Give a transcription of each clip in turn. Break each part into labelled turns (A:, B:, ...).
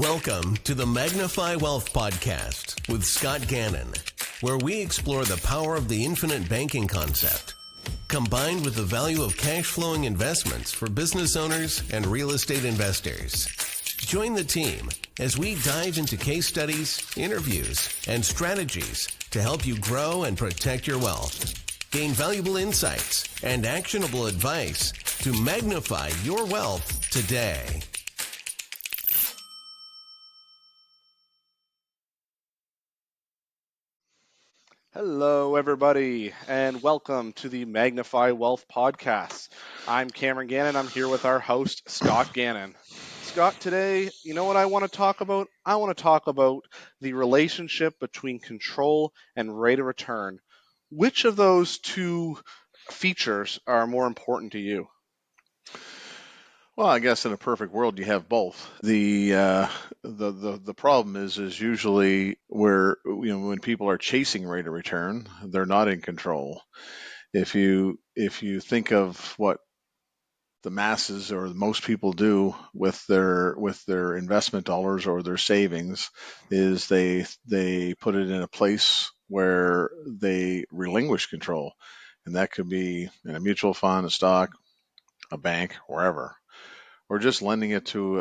A: Welcome to the Magnify Wealth podcast with Scott Gannon, where we explore the power of the infinite banking concept, combined with the value of cash flowing investments for business owners and real estate investors. Join the team as we dive into case studies, interviews, and strategies to help you grow and protect your wealth. Gain valuable insights and actionable advice to magnify your wealth today.
B: Hello, everybody, and welcome to the Magnify Wealth podcast. I'm Cameron Gannon. I'm here with our host, Scott Gannon. Scott, today, you know what I want to talk about? I want to talk about the relationship between control and rate of return. Which of those two features are more important to you?
C: Well, I guess in a perfect world you have both. The problem is usually where when people are chasing rate of return, they're not in control. If you think of what the masses or most people do with their investment dollars or their savings, is they put it in a place where they relinquish control, and that could be in a mutual fund, a stock, a bank, wherever, or just lending it to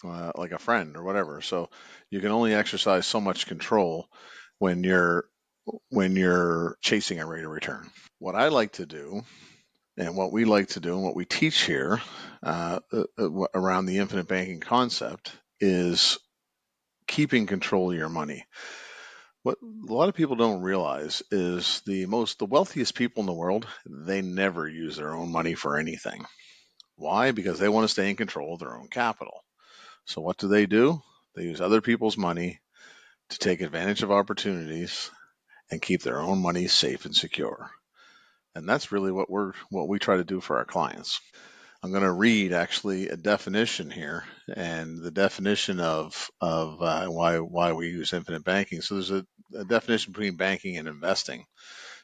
C: like a friend or whatever. So you can only exercise so much control when you're chasing a rate of return. What I like to do, and what we like to do, and what we teach here around the infinite banking concept, is keeping control of your money. What a lot of people don't realize is the wealthiest people in the world, they never use their own money for anything. Why? Because they want to stay in control of their own capital. So what do? They use other people's money to take advantage of opportunities and keep their own money safe and secure. And that's really what we try to do for our clients. I'm going to read actually a definition here, and the definition of why we use infinite banking. So there's a definition between banking and investing.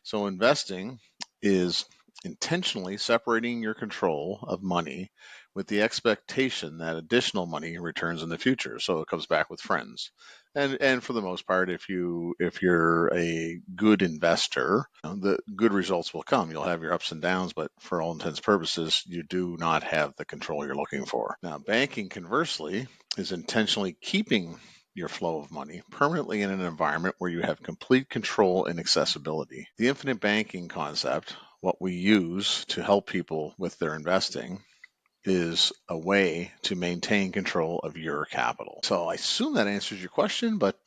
C: So investing is intentionally separating your control of money with the expectation that additional money returns in the future. So it comes back with friends. And for the most part, if you're a good investor, the good results will come. You'll have your ups and downs, but for all intents and purposes, you do not have the control you're looking for. Now, banking, conversely, is intentionally keeping your flow of money permanently in an environment where you have complete control and accessibility. The infinite banking concept, what we use to help people with their investing, is a way to maintain control of your capital. So I assume that answers your question, but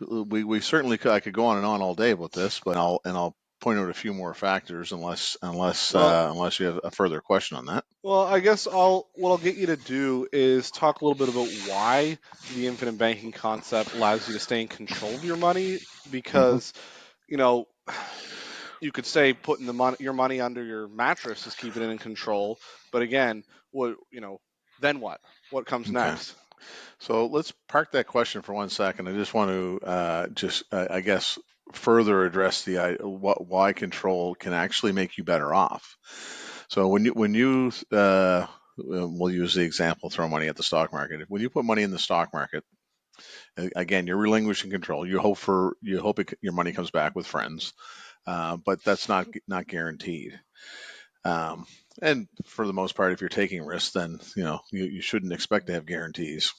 C: we certainly I could go on and on all day about this, but I'll point out a few more factors unless you have a further question on that.
B: Well, I guess what I'll get you to do is talk a little bit about why the infinite banking concept allows you to stay in control of your money. Because, you could say putting your money under your mattress is keeping it in control. But again, then what? What comes
C: Okay.
B: next?
C: So let's park that question for 1 second. I just want to I guess, further address why control can actually make you better off. So we'll use the example, throw money at the stock market. When you put money in the stock market, again, you're relinquishing control. You hope your money comes back with friends, but that's not guaranteed. And for the most part, if you're taking risks, then you shouldn't expect to have guarantees.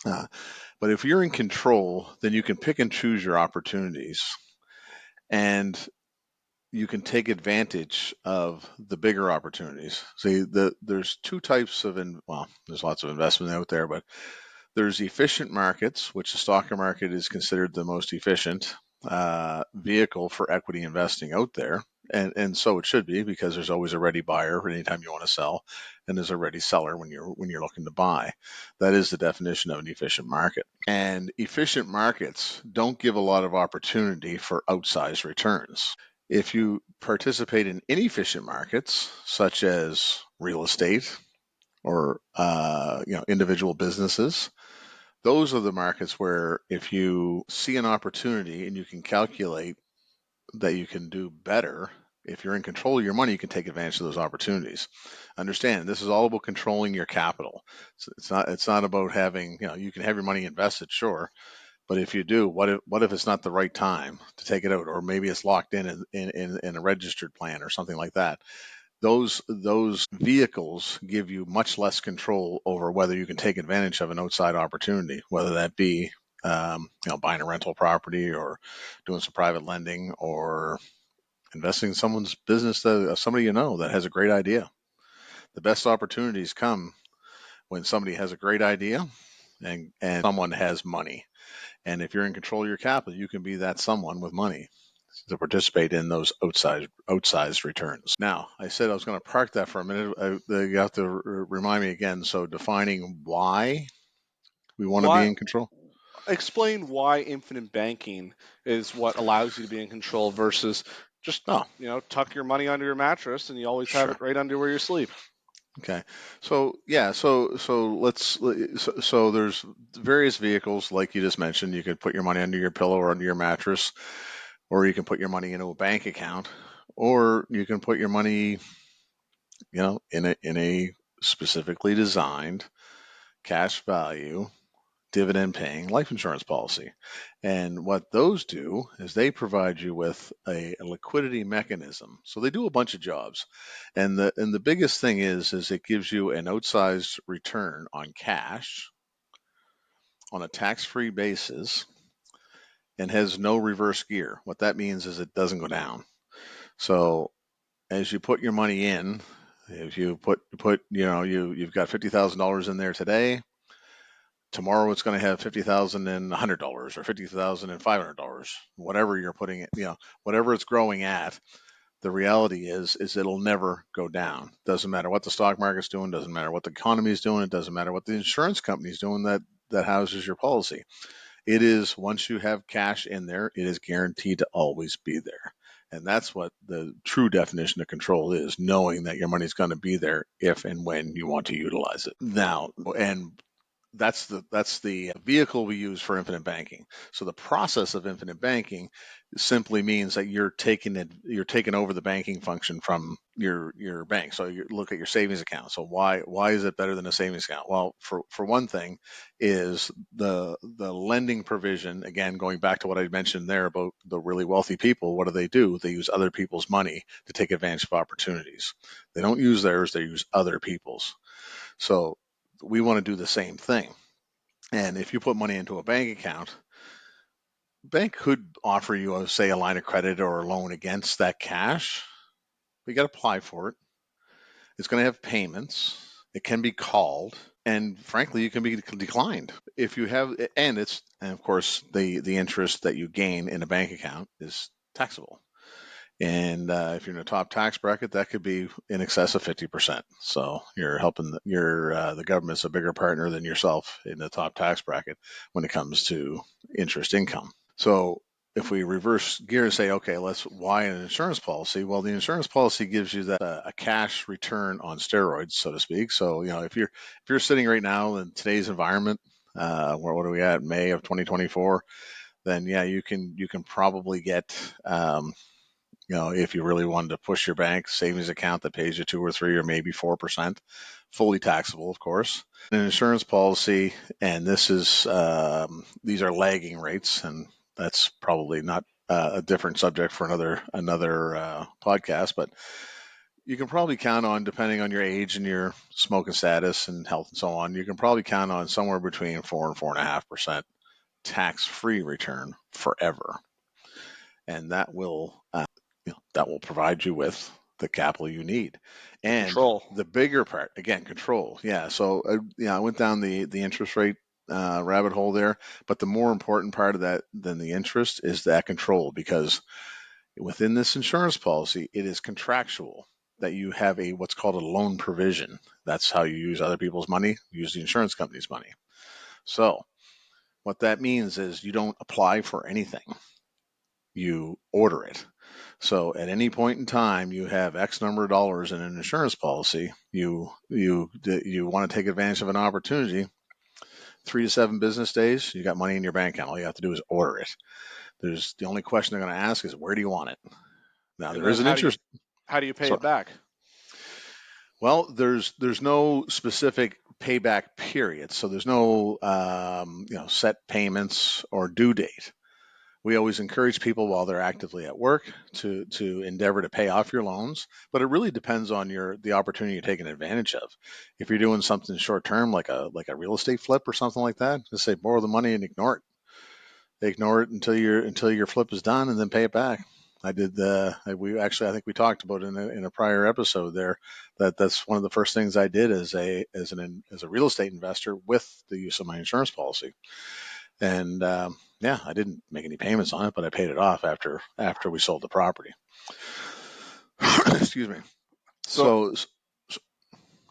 C: But if you're in control, then you can pick and choose your opportunities, and you can take advantage of the bigger opportunities. See, there's two types of there's lots of investment out there, but there's efficient markets, which the stock market is considered the most efficient vehicle for equity investing out there. And so it should be, because there's always a ready buyer anytime you want to sell, and there's a ready seller when you're looking to buy. That is the definition of an efficient market. And efficient markets don't give a lot of opportunity for outsized returns. If you participate in inefficient markets, such as real estate or individual businesses, those are the markets where if you see an opportunity and you can calculate that you can do better if you're in control of your money, you can take advantage of those opportunities. Understand, this is all about controlling your capital. So it's not about having, you can have your money invested, sure, but if you do, what if it's not the right time to take it out, or maybe it's locked in a registered plan or something like that. Those vehicles give you much less control over whether you can take advantage of an outside opportunity, whether that be buying a rental property, or doing some private lending, or investing in someone's business, that somebody that has a great idea. The best opportunities come when somebody has a great idea and someone has money. And if you're in control of your capital, you can be that someone with money to participate in those outsized returns. Now, I said I was going to park that for a minute. You have to remind me again. So, defining why we want to be
B: Why
C: in control.
B: explain why infinite banking is what allows you to be in control versus just
C: Oh,
B: tuck your money under your mattress and you always have it
C: sure.
B: right under where you sleep.
C: Okay. So yeah. So there's various vehicles like you just mentioned. You could put your money under your pillow or under your mattress, or you can put your money into a bank account, or you can put your money, in a specifically designed cash value dividend paying life insurance policy. And what those do is they provide you with a liquidity mechanism. So they do a bunch of jobs. And the biggest thing is it gives you an outsized return on cash on a tax-free basis and has no reverse gear. What that means is it doesn't go down. So as you put your money in, if you you've got $50,000 in there today, tomorrow it's going to have $50,100 or $50,500, whatever you're putting it, whatever it's growing at. The reality is it'll never go down. Doesn't matter what the stock market's doing, doesn't matter what the economy is doing, it doesn't matter what the insurance company's doing that houses your policy. It is, once you have cash in there, it is guaranteed to always be there. And that's what the true definition of control is, knowing that your money's going to be there if and when you want to utilize it. Now, and that's the vehicle we use for infinite banking. So the process of infinite banking simply means that you're taking over the banking function from your bank. So you look at your savings account. So why is it better than a savings account? Well, for one thing, is the lending provision. Again, going back to what I mentioned there about the really wealthy people, what do? They use other people's money to take advantage of opportunities. They don't use theirs; they use other people's. So we want to do the same thing. And if you put money into a bank account, bank could offer you, say, a line of credit or a loan against that cash. But you got to apply for it. It's going to have payments. It can be called, and frankly, you can be declined if you have. And of course, the interest that you gain in a bank account is taxable. And if you're in a top tax bracket, that could be in excess of 50%. So you're helping the government's a bigger partner than yourself in the top tax bracket when it comes to interest income. So if we reverse gear and say, okay, why an insurance policy? Well, the insurance policy gives you that a cash return on steroids, so to speak. So if you're sitting right now in today's environment, what are we at? May of 2024. Then yeah, you can probably get if you really wanted to push your bank savings account that pays you 2 or 3 or maybe 4%, fully taxable, of course. An insurance policy, and these are lagging rates, and that's probably not a different subject for another podcast, but you can probably count on, depending on your age and your smoking status and health and so on, you can probably count on somewhere between 4 and 4.5% tax-free return forever, and that will provide you with the capital you need. And
B: Control.
C: the bigger part, again, control. Yeah. So I went down the interest rate rabbit hole there, but the more important part of that than the interest is that control, because within this insurance policy, it is contractual that you have what's called a loan provision. That's how you use other people's money, use the insurance company's money. So what that means is you don't apply for anything, you order it. So at any point in time, you have X number of dollars in an insurance policy. You want to take advantage of an opportunity. 3 to 7 business days, you got money in your bank account. All you have to do is order it. The only question they're going to ask is, where do you want it? Now
B: And
C: there is
B: then
C: an interest.
B: how do you pay
C: So,
B: it back?
C: well, there's no specific payback period, so there's no set payments or due date. We always encourage people while they're actively at work to endeavor to pay off your loans, but it really depends on the opportunity you're taking advantage of. If you're doing something short term like a real estate flip or something like that, just say borrow the money and ignore it. Ignore it until your flip is done and then pay it back. I did we actually I think we talked about in a prior episode there that's one of the first things I did as a real estate investor with the use of my insurance policy. And yeah, I didn't make any payments on it, but I paid it off after we sold the property. Excuse me.
B: So
C: So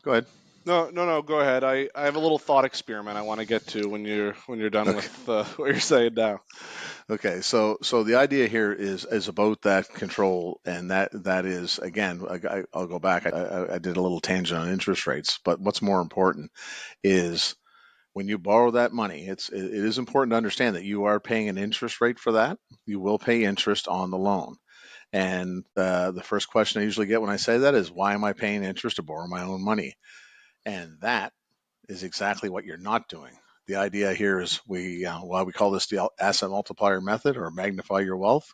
C: go ahead.
B: no, go ahead. I have a little thought experiment I want to get to when you're done
C: Okay.
B: with what you're saying now.
C: Okay. So the idea here is about that control, and that is again. I'll go back. I did a little tangent on interest rates, but what's more important is when you borrow that money, it is important to understand that you are paying an interest rate for that. You will pay interest on the loan. And the first question I usually get when I say that is, why am I paying interest to borrow my own money? And that is exactly what you're not doing. The idea here is why we call this the asset multiplier method or magnify your wealth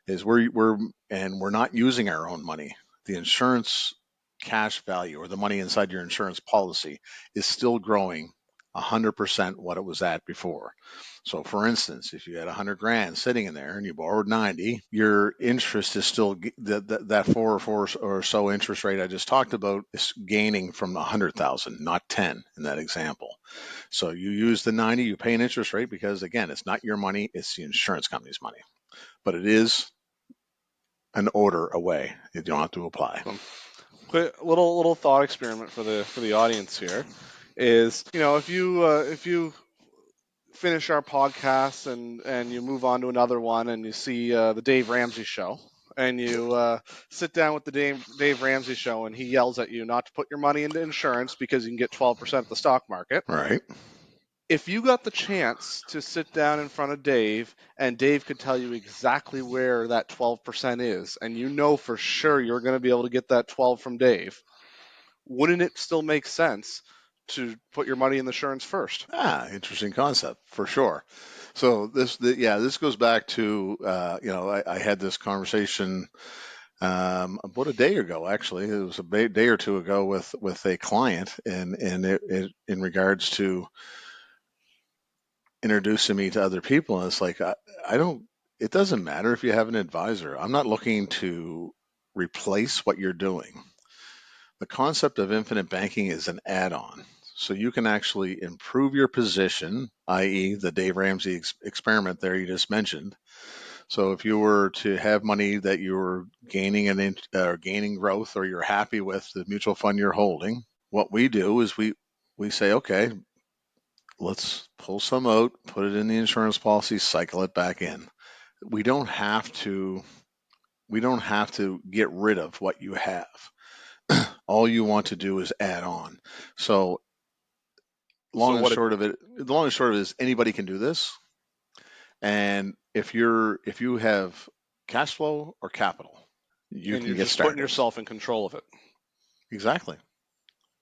C: is we're not using our own money. The insurance cash value or the money inside your insurance policy is still growing 100% what it was at before. So for instance, if you had 100 grand sitting in there and you borrowed 90, your interest is still that 4 or so interest rate I just talked about is gaining from 100,000, not 10 in that example. So you use the 90, you pay an interest rate because again, it's not your money, it's the insurance company's money. But it is an order away. You don't have to apply.
B: Quick little thought experiment for the audience here is, if you finish our podcast and you move on to another one and you see the Dave Ramsey show and you sit down with the Dave Ramsey show and he yells at you not to put your money into insurance because you can get 12% at the stock market.
C: Right.
B: If you got the chance to sit down in front of Dave and Dave could tell you exactly where that 12% is and you know for sure you're going to be able to get that 12 from Dave, wouldn't it still make sense to put your money in the insurance first?
C: Interesting concept for sure. So this goes back to I had this conversation about a day ago. Actually, it was a day or two ago with a client, and in regards to introducing me to other people. And it's like I don't. It doesn't matter if you have an advisor. I'm not looking to replace what you're doing. The concept of infinite banking is an add-on. So you can actually improve your position, i.e., the Dave Ramsey experiment there you just mentioned. So if you were to have money that you're gaining gaining growth, or you're happy with the mutual fund you're holding, what we do is we say, okay, let's pull some out, put it in the insurance policy, cycle it back in. We don't have to get rid of what you have. All you want to do is add on. So
B: So what
C: the long and short of it is anybody can do this. And if you have cash flow or capital, you
B: and
C: can
B: you're
C: get
B: just putting
C: started.
B: yourself in control of it.
C: Exactly.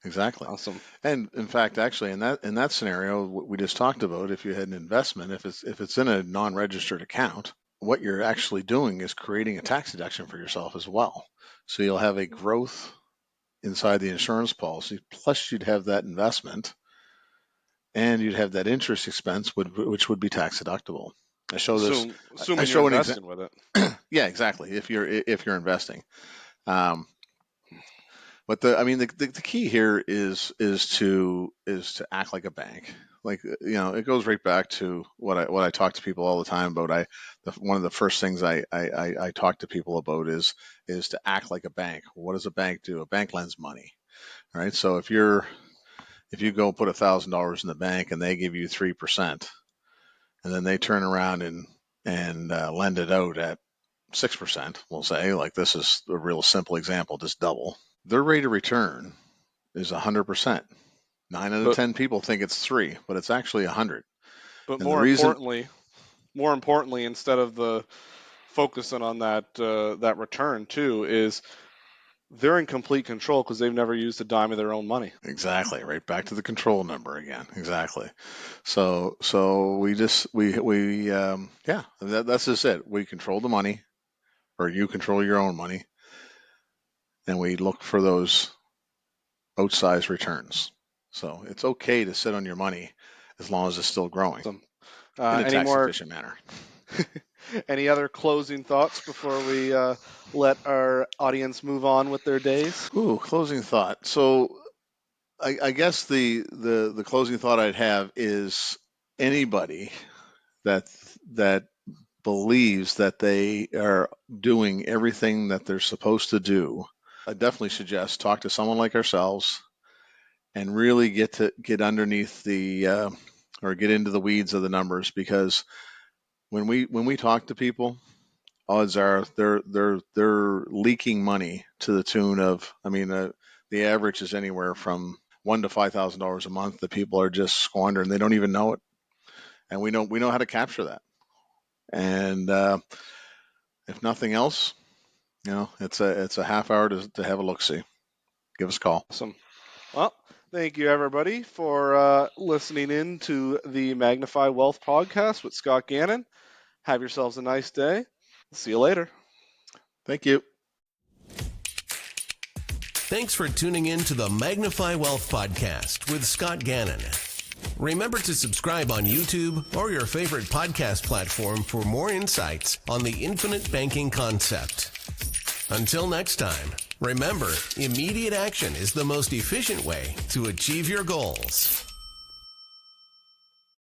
C: Exactly.
B: Awesome.
C: And in fact, actually, in that scenario, what we just talked about, if you had an investment, if it's in a non-registered account, what you're actually doing is creating a tax deduction for yourself as well. So you'll have a growth inside the insurance policy, plus you'd have that investment, and you'd have that interest expense, which would be tax deductible. I show this. I
B: Assuming you're
C: show an example.
B: invested with it.
C: Yeah, exactly. If you're investing, um, but the key here is to act like a bank. Like it goes right back to what I talk to people all the time about. One of the first things I talk to people about is to act like a bank. What does a bank do? A bank lends money, right? So if you go put $1,000 in the bank and they give you 3%, and then they turn around and lend it out at 6%, we'll say, like this is a real simple example, just double. Their rate of return is 100%. 9 out of
B: But
C: 10 people think it's 3, but it's actually 100.
B: but
C: And the reason,
B: more importantly, instead of the focusing on that return too is they're in complete control because they've never used a dime of their own money.
C: Exactly. Right back to the control number again. Exactly. So that's just it. We control the money, or you control your own money, and we look for those outsized returns. So it's okay to sit on your money as long as it's still growing
B: Awesome.
C: in a
B: Any
C: tax
B: more?
C: efficient manner.
B: Any other closing thoughts before we let our audience move on with their days?
C: Ooh, closing thought. So I guess the closing thought I'd have is anybody that believes that they are doing everything that they're supposed to do, I definitely suggest talk to someone like ourselves and really get underneath or get into the weeds of the numbers, because when we talk to people, odds are they're leaking money to the tune of, I mean, the average is anywhere from $1,000 to $5,000 a month that people are just squandering. They don't even know it, and we know how to capture that. And if nothing else, it's a half hour to have a look see. Give us a call.
B: Awesome. Well, thank you everybody for listening in to the Magnify Wealth podcast with Scott Gannon. Have yourselves a nice day. See you later.
C: Thank you.
A: Thanks for tuning in to the Magnify Wealth podcast with Scott Gannon. Remember to subscribe on YouTube or your favorite podcast platform for more insights on the infinite banking concept. Until next time, remember, immediate action is the most efficient way to achieve your goals.